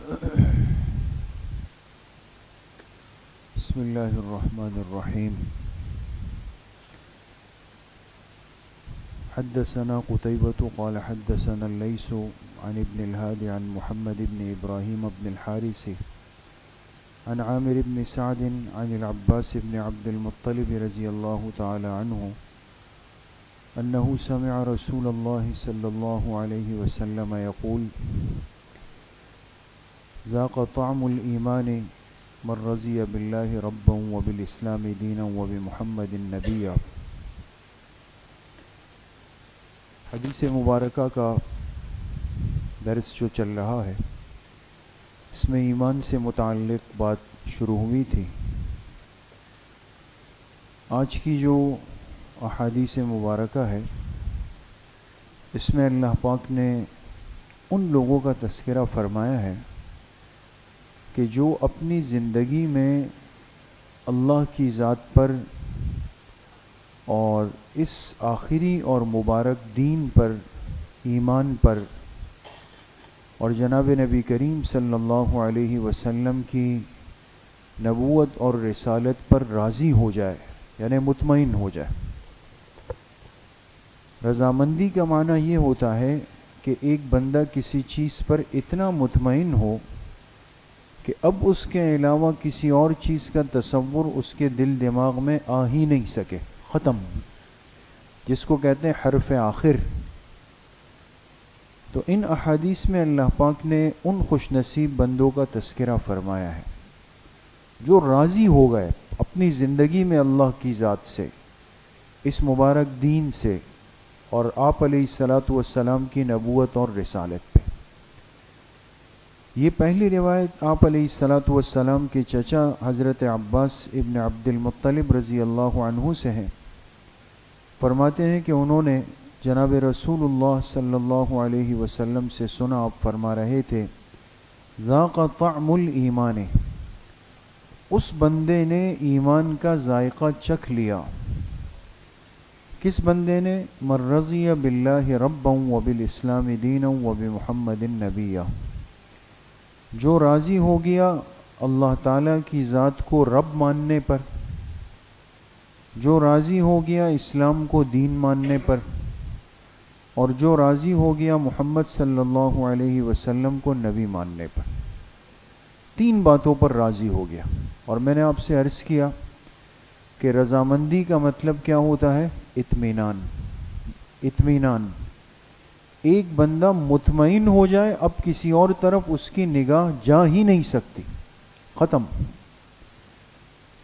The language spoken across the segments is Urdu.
بسم الله الرحمن الرحيم. حدثنا قتيبة قال حدثنا الليث عن ابن الهادي عن محمد بن إبراهيم بن الحارث عن عامر بن سعد عن العباس بن عبد المطلب رضي الله تعالى عنه أنه سمع رسول الله صلى الله عليه وسلم يقول: ذاق طعم الإيمان من رضي بالله ربا وبالإسلام دينا وبمحمد نبيا. حدیث مبارکہ کا درس جو چل رہا ہے اس میں ایمان سے متعلق بات شروع ہوئی تھی. آج کی جو احادیث مبارکہ ہے اس میں اللہ پاک نے ان لوگوں کا تذکرہ فرمایا ہے کہ جو اپنی زندگی میں اللہ کی ذات پر اور اس آخری اور مبارک دین پر، ایمان پر اور جناب نبی کریم صلی اللہ علیہ وسلم کی نبوت اور رسالت پر راضی ہو جائے، یعنی مطمئن ہو جائے. رضامندی کا معنی یہ ہوتا ہے کہ ایک بندہ کسی چیز پر اتنا مطمئن ہو کہ اب اس کے علاوہ کسی اور چیز کا تصور اس کے دل دماغ میں آ ہی نہیں سکے، ختم، جس کو کہتے ہیں حرف آخر. تو ان احادیث میں اللہ پاک نے ان خوش نصیب بندوں کا تذکرہ فرمایا ہے جو راضی ہو گئے اپنی زندگی میں اللہ کی ذات سے، اس مبارک دین سے اور آپ علیہ الصلاۃ والسلام کی نبوت اور رسالت پہ. یہ پہلی روایت آپ علیہ الصلاۃ والسلام کے چچا حضرت عباس ابن عبد المطلب رضی اللہ عنہ سے ہے. فرماتے ہیں کہ انہوں نے جناب رسول اللہ صلی اللہ علیہ وسلم سے سنا، آپ فرما رہے تھے: ذاق طعم الایمان، اس بندے نے ایمان کا ذائقہ چکھ لیا. کس بندے نے؟ من رضی باللہ ربا وبالاسلام دینا وبمحمد نبیا، جو راضی ہو گیا اللہ تعالیٰ کی ذات کو رب ماننے پر، جو راضی ہو گیا اسلام کو دین ماننے پر، اور جو راضی ہو گیا محمد صلی اللہ علیہ وسلم کو نبی ماننے پر. تین باتوں پر راضی ہو گیا. اور میں نے آپ سے عرض کیا کہ رضامندی کا مطلب کیا ہوتا ہے؟ اطمینان. اطمینان، ایک بندہ مطمئن ہو جائے اب کسی اور طرف اس کی نگاہ جا ہی نہیں سکتی، ختم.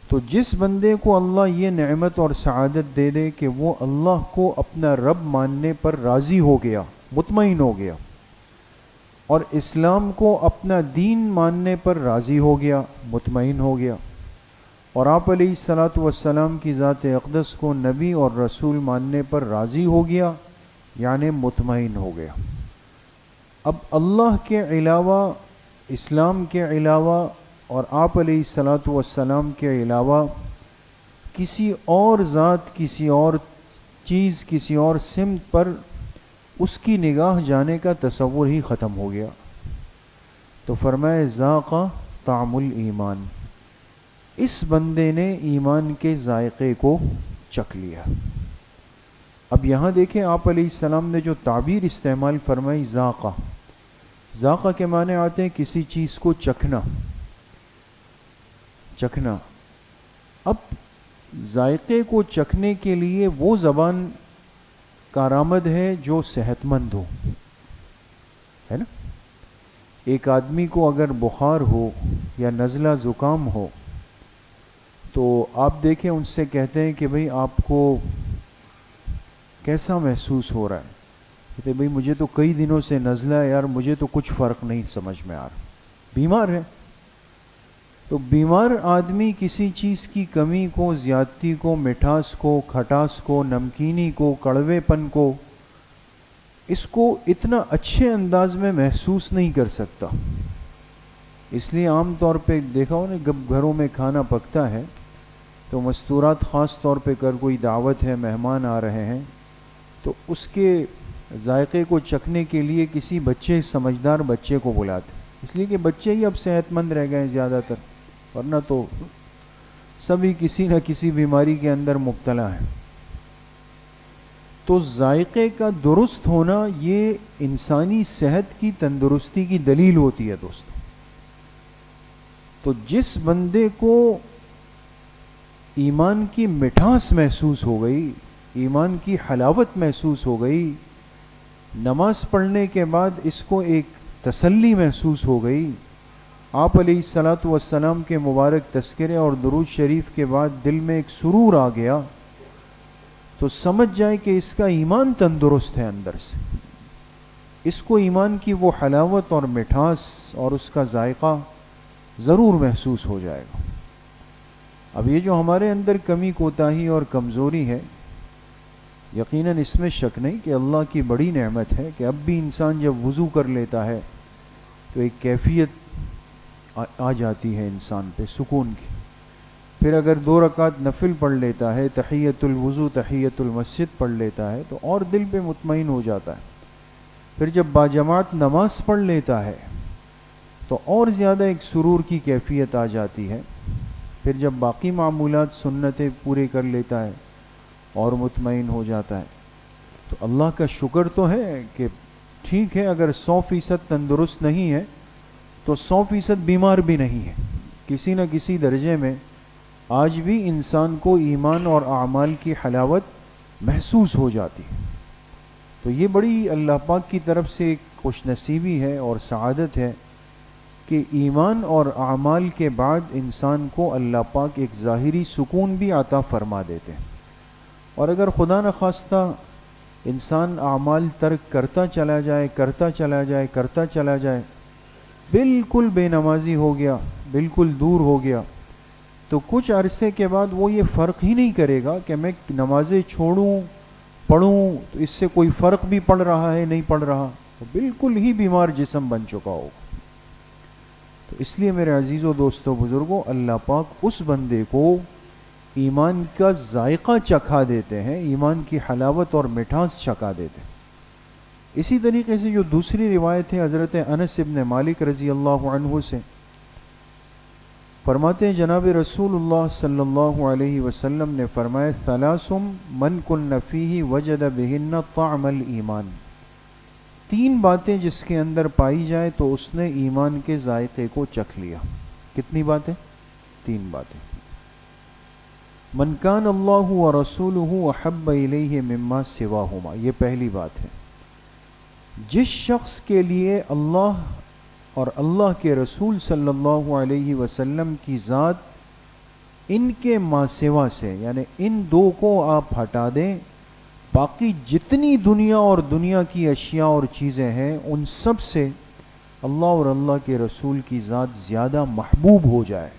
تو جس بندے کو اللہ یہ نعمت اور سعادت دے دے کہ وہ اللہ کو اپنا رب ماننے پر راضی ہو گیا، مطمئن ہو گیا، اور اسلام کو اپنا دین ماننے پر راضی ہو گیا، مطمئن ہو گیا، اور آپ علیہ الصلاۃ والسلام کی ذات اقدس کو نبی اور رسول ماننے پر راضی ہو گیا، یعنی مطمئن ہو گیا. اب اللہ کے علاوہ، اسلام کے علاوہ اور آپ علیہ الصلاۃ والسلام کے علاوہ کسی اور ذات، کسی اور چیز، کسی اور سمت پر اس کی نگاہ جانے کا تصور ہی ختم ہو گیا. تو فرمائے ذاق طعم الایمان، اس بندے نے ایمان کے ذائقے کو چکھ لیا. اب یہاں دیکھیں آپ علیہ السلام نے جو تعبیر استعمال فرمائی، ذاقہ، ذاقہ کے معنی آتے ہیں کسی چیز کو چکھنا، چکھنا. اب ذائقے کو چکھنے کے لیے وہ زبان کارآمد ہے جو صحت مند ہو، ہے نا. ایک آدمی کو اگر بخار ہو یا نزلہ زکام ہو تو آپ دیکھیں ان سے کہتے ہیں کہ بھئی آپ کو کیسا محسوس ہو رہا ہے؟ کہتے بھئی مجھے تو کئی دنوں سے نزلہ ہے یار، مجھے تو کچھ فرق نہیں سمجھ میں آ رہا. بیمار ہے. تو بیمار آدمی کسی چیز کی کمی کو، زیادتی کو، مٹھاس کو، کھٹاس کو، نمکینی کو، کڑوے پن کو، اس کو اتنا اچھے انداز میں محسوس نہیں کر سکتا. اس لیے عام طور پہ دیکھا ہو نا، جب گھروں میں کھانا پکتا ہے تو مستورات خاص طور پہ کر کوئی دعوت ہے، مہمان آ رہے ہیں، تو اس کے ذائقے کو چکھنے کے لیے کسی بچے، سمجھدار بچے کو بلاتے، اس لیے کہ بچے ہی اب صحت مند رہ گئے ہیں زیادہ تر، ورنہ تو سبھی کسی نہ کسی بیماری کے اندر مبتلا ہیں۔ تو ذائقے کا درست ہونا یہ انسانی صحت کی تندرستی کی دلیل ہوتی ہے دوستو۔ تو جس بندے کو ایمان کی مٹھاس محسوس ہو گئی، ایمان کی حلاوت محسوس ہو گئی، نماز پڑھنے کے بعد اس کو ایک تسلی محسوس ہو گئی، آپ علیہ الصلاۃ والسلام کے مبارک تذکرے اور درود شریف کے بعد دل میں ایک سرور آ گیا، تو سمجھ جائے کہ اس کا ایمان تندرست ہے اندر سے، اس کو ایمان کی وہ حلاوت اور مٹھاس اور اس کا ذائقہ ضرور محسوس ہو جائے گا۔ اب یہ جو ہمارے اندر کمی کوتاہی اور کمزوری ہے، یقیناً اس میں شک نہیں کہ اللہ کی بڑی نعمت ہے کہ اب بھی انسان جب وضو کر لیتا ہے تو ایک کیفیت آ جاتی ہے انسان پہ سکون کی، پھر اگر 2 رکعت نفل پڑھ لیتا ہے، تحیۃ الوضو تحیۃ المسجد پڑھ لیتا ہے تو اور دل پہ مطمئن ہو جاتا ہے، پھر جب باجماعت نماز پڑھ لیتا ہے تو اور زیادہ ایک سرور کی کیفیت آ جاتی ہے، پھر جب باقی معمولات سنتیں پورے کر لیتا ہے اور مطمئن ہو جاتا ہے۔ تو اللہ کا شکر تو ہے کہ ٹھیک ہے، اگر 100% تندرست نہیں ہے تو 100% بیمار بھی نہیں ہے، کسی نہ کسی درجے میں آج بھی انسان کو ایمان اور اعمال کی حلاوت محسوس ہو جاتی ہے۔ تو یہ بڑی اللہ پاک کی طرف سے ایک خوش نصیبی ہے اور سعادت ہے کہ ایمان اور اعمال کے بعد انسان کو اللہ پاک ایک ظاہری سکون بھی عطا فرما دیتے ہیں، اور اگر خدا نخواستہ انسان اعمال ترک کرتا چلا جائے، بالکل بے نمازی ہو گیا، بالکل دور ہو گیا، تو کچھ عرصے کے بعد وہ یہ فرق ہی نہیں کرے گا کہ میں نمازیں چھوڑوں پڑھوں تو اس سے کوئی فرق بھی پڑ رہا ہے نہیں پڑ رہا، وہ بالکل ہی بیمار جسم بن چکا ہوگا۔ تو اس لیے میرے عزیزوں، دوستوں، بزرگوں، اللہ پاک اس بندے کو ایمان کا ذائقہ چکھا دیتے ہیں، ایمان کی حلاوت اور مٹھاس چکھا دیتے ہیں۔ اسی طریقے سے جو دوسری روایت ہے حضرت انس ابن مالک رضی اللہ عنہ سے، فرماتے ہیں جناب رسول اللہ صلی اللہ علیہ وسلم نے فرمایا، ثلاث من کن فیہ وجد بہن طعم الایمان، 3 باتیں جس کے اندر پائی جائے تو اس نے ایمان کے ذائقے کو چکھ لیا۔ کتنی باتیں؟ 3 باتیں۔ من کان اللہ ورسولہ احب الیہ مما سواہما، یہ پہلی بات ہے، جس شخص کے لیے اللہ اور اللہ کے رسول صلی اللہ علیہ وسلم کی ذات ان کے ما سوا سے، یعنی ان 2 کو آپ ہٹا دیں، باقی جتنی دنیا اور دنیا کی اشیاء اور چیزیں ہیں ان سب سے اللہ اور اللہ کے رسول کی ذات زیادہ محبوب ہو جائے،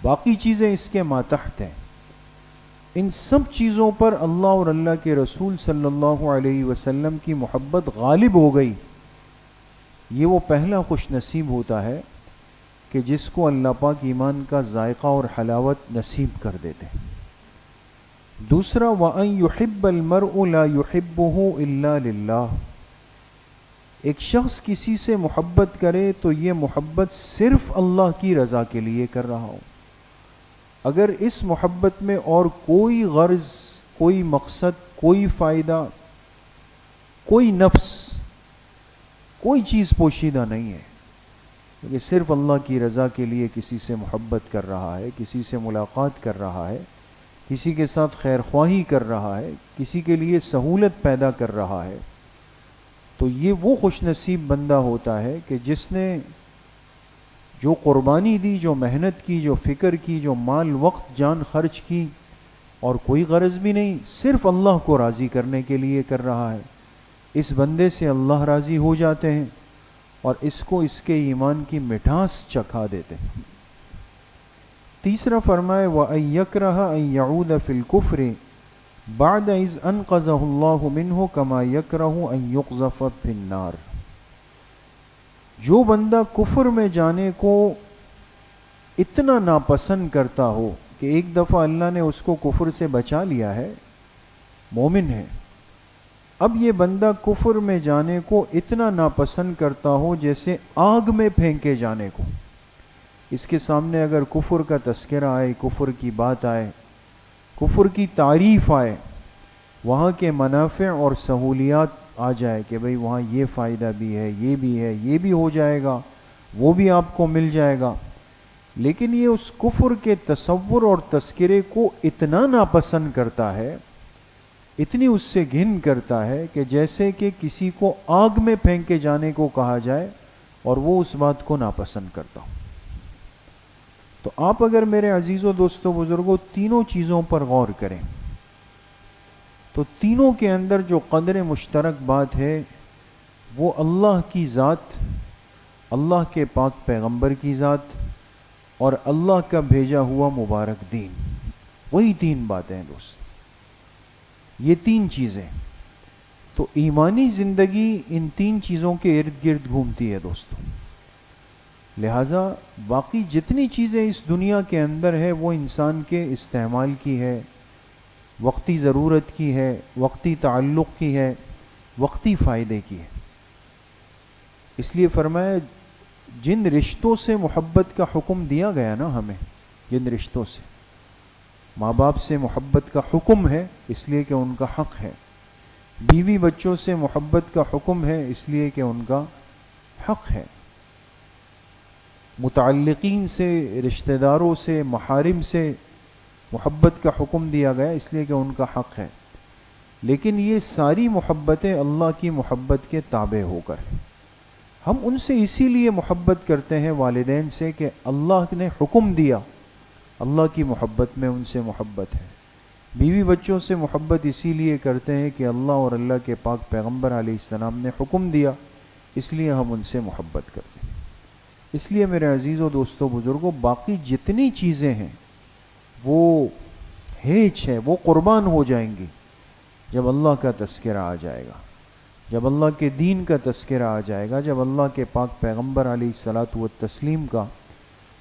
باقی چیزیں اس کے ماتحت ہیں، ان سب چیزوں پر اللہ اور اللہ کے رسول صلی اللہ علیہ وسلم کی محبت غالب ہو گئی، یہ وہ پہلا خوش نصیب ہوتا ہے کہ جس کو اللہ پاک ایمان کا ذائقہ اور حلاوت نصیب کر دیتے ہیں۔ دوسرا، وَأَن يُحِبَّ الْمَرْءُ لَا يُحِبُّهُ إِلَّا لِلَّهِ، ایک شخص کسی سے محبت کرے تو یہ محبت صرف اللہ کی رضا کے لیے کر رہا ہو، اگر اس محبت میں اور کوئی غرض، کوئی مقصد، کوئی فائدہ، کوئی نفس، کوئی چیز پوشیدہ نہیں ہے، کیونکہ صرف اللہ کی رضا کے لیے کسی سے محبت کر رہا ہے، کسی سے ملاقات کر رہا ہے، کسی کے ساتھ خیر خواہی کر رہا ہے، کسی کے لیے سہولت پیدا کر رہا ہے، تو یہ وہ خوش نصیب بندہ ہوتا ہے کہ جس نے جو قربانی دی، جو محنت کی، جو فکر کی، جو مال وقت جان خرچ کی، اور کوئی غرض بھی نہیں، صرف اللہ کو راضی کرنے کے لیے کر رہا ہے، اس بندے سے اللہ راضی ہو جاتے ہیں اور اس کو اس کے ایمان کی مٹھاس چکھا دیتے ہیں۔ تیسرا فرمائے، وَأَن يَكْرَهَ أَن يَعُودَ فِي الْكُفْرِ بَعْدَ إِذْ أَنْقَذَهُ اللَّهُ مِنْهُ كَمَا يَكْرَهُ أَن يُقْذَفَ فِي النَّارِ، جو بندہ کفر میں جانے کو اتنا ناپسند کرتا ہو کہ ایک دفعہ اللہ نے اس کو کفر سے بچا لیا ہے، مومن ہے، اب یہ بندہ کفر میں جانے کو اتنا ناپسند کرتا ہو جیسے آگ میں پھینکے جانے کو. اس کے سامنے اگر کفر کا تذکرہ آئے، کفر کی بات آئے، کفر کی تعریف آئے، وہاں کے منافع اور سہولیات آ جائے کہ بھئی وہاں یہ فائدہ بھی ہے، یہ بھی ہو جائے گا، وہ بھی آپ کو مل جائے گا، لیکن یہ اس کفر کے تصور اور تذکرے کو اتنا ناپسند کرتا ہے، اتنی اس سے گھن کرتا ہے کہ جیسے کہ کسی کو آگ میں پھینکے جانے کو کہا جائے اور وہ اس بات کو ناپسند کرتا ہو. تو آپ اگر میرے عزیزوں، دوستوں، بزرگوں تینوں چیزوں پر غور کریں تو تینوں کے اندر جو قدر مشترک بات ہے وہ اللہ کی ذات، اللہ کے پاک پیغمبر کی ذات اور اللہ کا بھیجا ہوا مبارک دین. وہی تین باتیں ہیں دوست، یہ تین چیزیں. تو ایمانی زندگی ان تین چیزوں کے ارد گرد گھومتی ہے دوستوں. لہٰذا باقی جتنی چیزیں اس دنیا کے اندر ہے وہ انسان کے استعمال کی ہے، وقتی ضرورت کی ہے، وقتی تعلق کی ہے، وقتی فائدے کی ہے. اس لیے فرمایا جن رشتوں سے محبت کا حکم دیا گیا نا ہمیں، جن رشتوں سے، ماں باپ سے محبت کا حکم ہے اس لیے کہ ان کا حق ہے، بیوی بچوں سے محبت کا حکم ہے اس لیے کہ ان کا حق ہے، متعلقین سے، رشتہ داروں سے، محارم سے محبت کا حکم دیا گیا اس لیے کہ ان کا حق ہے. لیکن یہ ساری محبتیں اللہ کی محبت کے تابع ہو کر، ہم ان سے اسی لیے محبت کرتے ہیں والدین سے کہ اللہ نے حکم دیا، اللہ کی محبت میں ان سے محبت ہے. بیوی بچوں سے محبت اسی لیے کرتے ہیں کہ اللہ اور اللہ کے پاک پیغمبر علیہ السلام نے حکم دیا، اس لیے ہم ان سے محبت کرتے ہیں. اس لیے میرے عزیزوں، دوستوں، بزرگوں باقی جتنی چیزیں ہیں وہ ہیچ ہے، وہ قربان ہو جائیں گی جب اللہ کا تذکرہ آ جائے گا، جب اللہ کے دین کا تذکرہ آ جائے گا، جب اللہ کے پاک پیغمبر علیہ الصلاۃ والتسلیم کا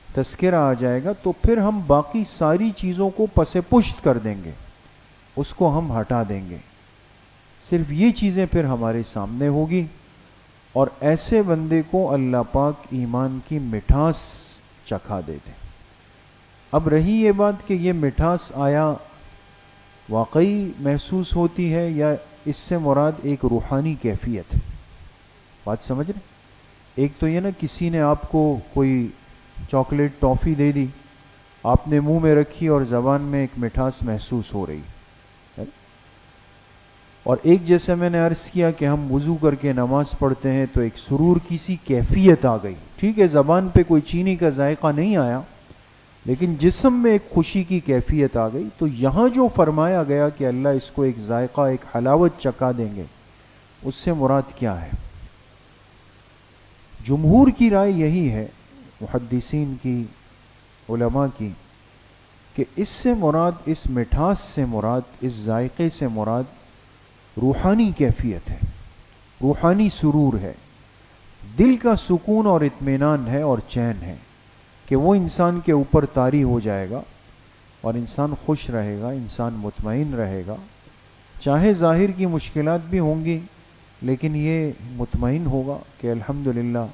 تذکرہ آ جائے گا، تو پھر ہم باقی ساری چیزوں کو پس پشت کر دیں گے، اس کو ہم ہٹا دیں گے. صرف یہ چیزیں پھر ہمارے سامنے ہوگی، اور ایسے بندے کو اللہ پاک ایمان کی مٹھاس چکھا دیتے. اب رہی یہ بات کہ یہ مٹھاس آیا واقعی محسوس ہوتی ہے یا اس سے مراد ایک روحانی کیفیت ہے. بات سمجھ رہے؟ ایک تو یہ نا کسی نے آپ کو کوئی چاکلیٹ ٹافی دے دی، آپ نے منہ میں رکھی اور زبان میں ایک مٹھاس محسوس ہو رہی، اور ایک جیسے میں نے عرض کیا کہ ہم وضو کر کے نماز پڑھتے ہیں تو ایک سرور کی سی کیفیت آ گئی. ٹھیک ہے زبان پہ کوئی چینی کا ذائقہ نہیں آیا لیکن جسم میں ایک خوشی کی کیفیت آ گئی. تو یہاں جو فرمایا گیا کہ اللہ اس کو ایک ذائقہ، ایک حلاوت چکھا دیں گے، اس سے مراد کیا ہے؟ جمہور کی رائے یہی ہے، محدثین کی، علماء کی، کہ اس سے مراد، اس مٹھاس سے مراد، اس ذائقے سے مراد روحانی کیفیت ہے، روحانی سرور ہے، دل کا سکون اور اطمینان ہے اور چین ہے کہ وہ انسان کے اوپر طاری ہو جائے گا اور انسان خوش رہے گا، انسان مطمئن رہے گا. چاہے ظاہر کی مشکلات بھی ہوں گی لیکن یہ مطمئن ہوگا کہ الحمدللہ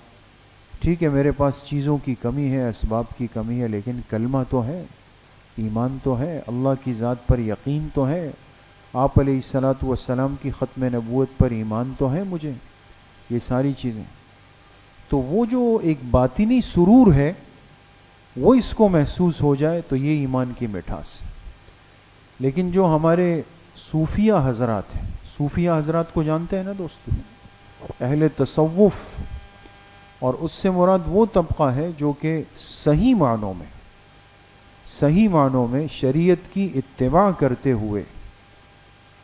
ٹھیک ہے میرے پاس چیزوں کی کمی ہے، اسباب کی کمی ہے، لیکن کلمہ تو ہے، ایمان تو ہے، اللہ کی ذات پر یقین تو ہے، آپ علیہ الصلاۃ والسلام کی ختم نبوت پر ایمان تو ہے مجھے. یہ ساری چیزیں، تو وہ جو ایک باطنی سرور ہے وہ اس کو محسوس ہو جائے تو یہ ایمان کی مٹھاس ہے. لیکن جو ہمارے صوفیہ حضرات ہیں، صوفیہ حضرات کو جانتے ہیں نا دوستو، اہل تصوف، اور اس سے مراد وہ طبقہ ہے جو کہ صحیح معنوں میں شریعت کی اتباع کرتے ہوئے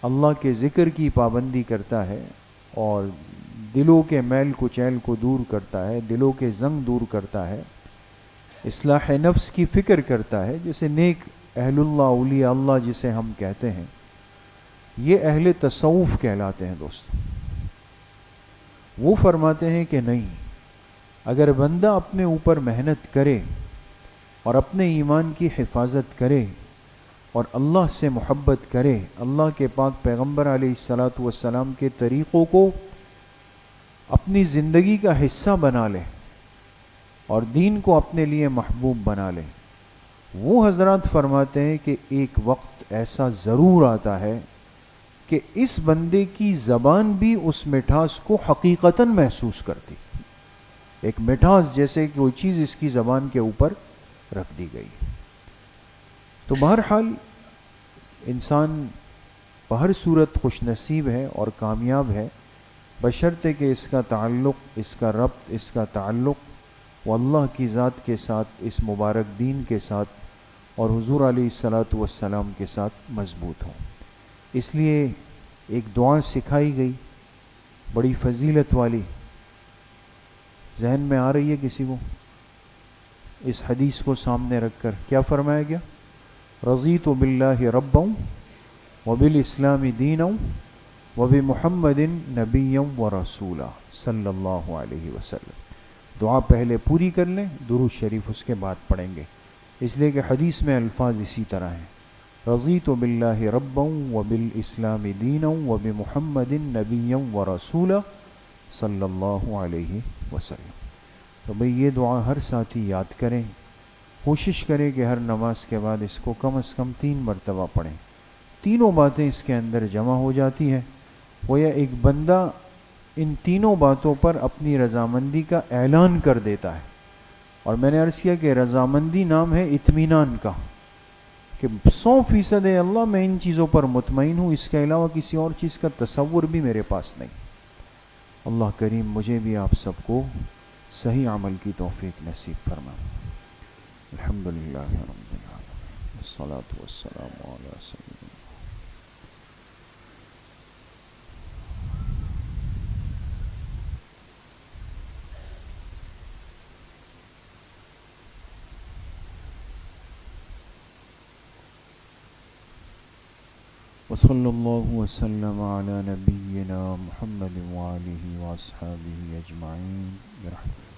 اللہ کے ذکر کی پابندی کرتا ہے اور دلوں کے میل کچیل کو دور کرتا ہے، دلوں کے زنگ دور کرتا ہے، اصلاح نفس کی فکر کرتا ہے، جیسے نیک اہل اللہ، اولیاء اللہ جسے ہم کہتے ہیں، یہ اہل تصوف کہلاتے ہیں دوستو. وہ فرماتے ہیں کہ نہیں، اگر بندہ اپنے اوپر محنت کرے اور اپنے ایمان کی حفاظت کرے اور اللہ سے محبت کرے، اللہ کے پاک پیغمبر علیہ الصلاۃ والسلام کے طریقوں کو اپنی زندگی کا حصہ بنا لے اور دین کو اپنے لیے محبوب بنا لے، وہ حضرات فرماتے ہیں کہ ایک وقت ایسا ضرور آتا ہے کہ اس بندے کی زبان بھی اس مٹھاس کو حقیقتاً محسوس کرتی، ایک مٹھاس جیسے کہ کوئی چیز اس کی زبان کے اوپر رکھ دی گئی۔ تو بہرحال انسان بہر صورت خوش نصیب ہے اور کامیاب ہے، بشرطے کہ اس کا تعلق، اس کا ربط، اس کا تعلق وہ اللہ کی ذات کے ساتھ، اس مبارک دین کے ساتھ اور حضور علیہ الصلاۃ والسلام کے ساتھ مضبوط ہو۔ اس لیے ایک دعا سکھائی گئی بڑی فضیلت والی، ذہن میں آ رہی ہے کسی کو؟ اس حدیث کو سامنے رکھ کر کیا فرمایا گیا؟ رضیت باللہ ربا وبالاسلام دینا وبمحمد نبیا ورسولا صلی اللہ علیہ وسلم۔ دعا پہلے پوری کر لیں، درود شریف اس کے بعد پڑھیں گے، اس لیے کہ حدیث میں الفاظ اسی طرح ہیں، رضیت باللہ ربا وبالاسلام دینا وبمحمد نبیا ورسولا صلی اللہ علیہ وسلم۔ تو بھئی یہ دعا ہر ساتھی یاد کریں، کوشش کریں کہ ہر نماز کے بعد اس کو کم از کم 3 مرتبہ پڑھیں۔ تینوں باتیں اس کے اندر جمع ہو جاتی ہیں، گویا ایک بندہ ان تینوں باتوں پر اپنی رضامندی کا اعلان کر دیتا ہے۔ اور میں نے عرض کیا کہ رضامندی نام ہے اطمینان کا، کہ 100% اللہ میں ان چیزوں پر مطمئن ہوں، اس کے علاوہ کسی اور چیز کا تصور بھی میرے پاس نہیں۔ اللہ کریم مجھے بھی آپ سب کو صحیح عمل کی توفیق نصیب فرمائے۔ الحمدللہ رب العالمین، والصلاة والسلام علی سیدنا۔ وصلی اللہ وسلم علی نبینا محمد وآلہ واصحابہ اجمعین برحمتہ۔